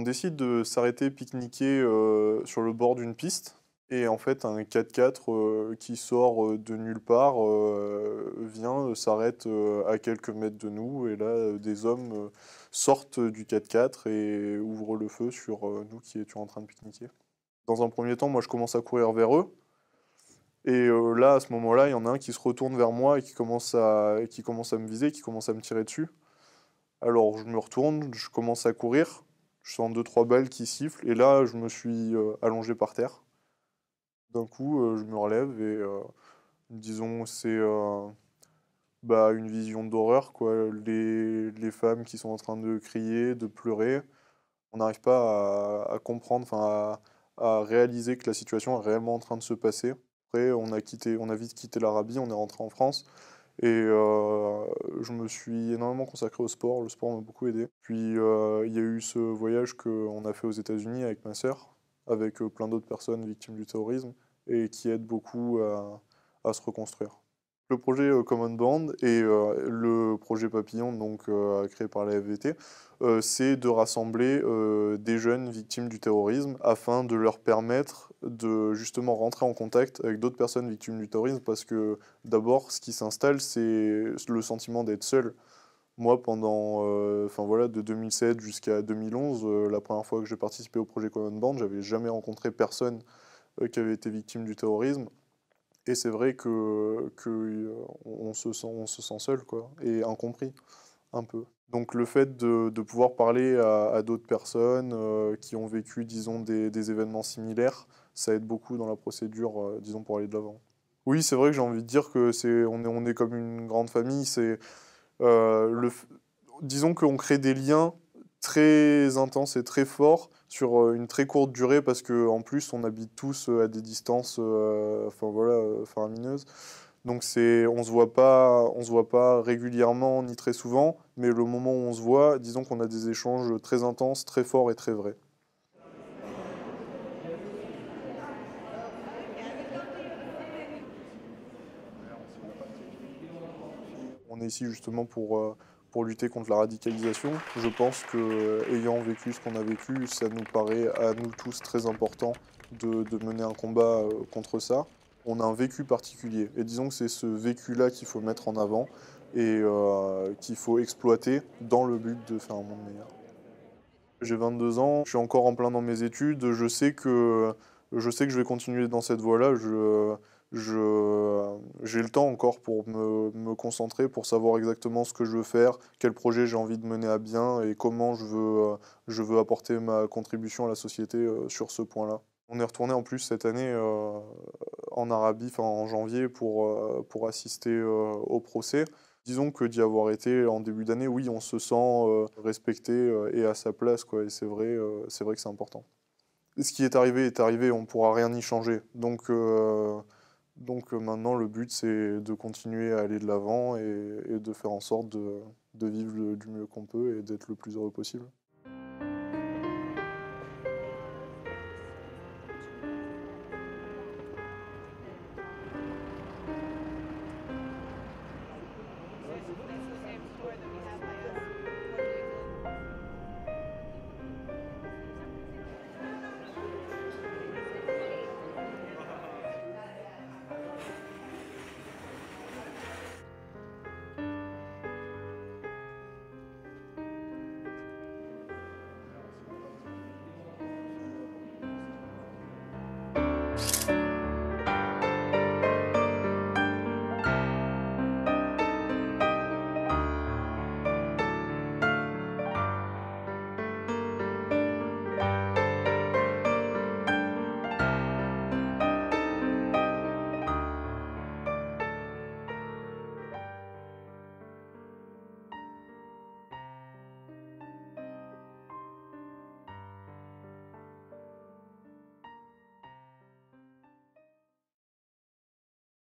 décide de s'arrêter pique-niquer sur le bord d'une piste. Et en fait, un 4x4 qui sort de nulle part vient, s'arrête à quelques mètres de nous. Et là, des hommes sortent du 4x4 et ouvrent le feu sur nous qui étions en train de pique-niquer. Dans un premier temps, moi, je commence à courir vers eux. Et là, à ce moment-là, il y en a un qui se retourne vers moi et qui commence à me viser, qui commence à me tirer dessus. Alors, je me retourne, je commence à courir. Je sens deux, trois balles qui sifflent. Et là, je me suis allongé par terre. D'un coup, je me relève et disons, c'est bah, une vision d'horreur, quoi. Les femmes qui sont en train de crier, de pleurer. On n'arrive pas à comprendre, enfin, à réaliser que la situation est réellement en train de se passer. Après, on a vite quitté l'Arabie, on est rentré en France. Et je me suis énormément consacré au sport. Le sport m'a beaucoup aidé. Puis il y a eu ce voyage qu'on a fait aux États-Unis avec ma sœur, avec plein d'autres personnes victimes du terrorisme, et qui aide beaucoup à se reconstruire. Le projet Common Band et le projet Papillon, donc créé par la FVT, c'est de rassembler des jeunes victimes du terrorisme afin de leur permettre de justement rentrer en contact avec d'autres personnes victimes du terrorisme, parce que d'abord, ce qui s'installe, c'est le sentiment d'être seul. Moi, pendant, enfin voilà, de 2007 jusqu'à 2011, la première fois que j'ai participé au projet Common Band, j'avais jamais rencontré personne qui avait été victime du terrorisme. Et c'est vrai on se sent seul, quoi, et incompris, un peu. Donc le fait de pouvoir parler à d'autres personnes qui ont vécu, disons, des événements similaires, ça aide beaucoup dans la procédure, disons, pour aller de l'avant. Oui, c'est vrai que j'ai envie de dire que on est comme une grande famille. Euh, le, f- Disons qu'on crée des liens très intenses et très forts sur une très courte durée, parce que en plus on habite tous à des distances, enfin voilà, faramineuses. Donc on se voit pas régulièrement ni très souvent, mais le moment où on se voit, disons qu'on a des échanges très intenses, très forts et très vrais. On est ici justement pour lutter contre la radicalisation. Je pense que, ayant vécu ce qu'on a vécu, ça nous paraît à nous tous très important de mener un combat contre ça. On a un vécu particulier. Et disons que c'est ce vécu-là qu'il faut mettre en avant et qu'il faut exploiter dans le but de faire un monde meilleur. J'ai 22 ans, je suis encore en plein dans mes études, je sais que je vais continuer dans cette voie-là, j'ai le temps encore pour me concentrer, pour savoir exactement ce que je veux faire, quel projet j'ai envie de mener à bien et comment je veux apporter ma contribution à la société sur ce point-là. On est retourné en plus cette année en Arabie, enfin en janvier, pour assister au procès. Disons que d'y avoir été en début d'année, oui, on se sent respecté et à sa place, quoi. Et c'est vrai que c'est important. Ce qui est arrivé, on ne pourra rien y changer. Donc maintenant, le but, c'est de continuer à aller de l'avant et de faire en sorte de vivre du mieux qu'on peut et d'être le plus heureux possible.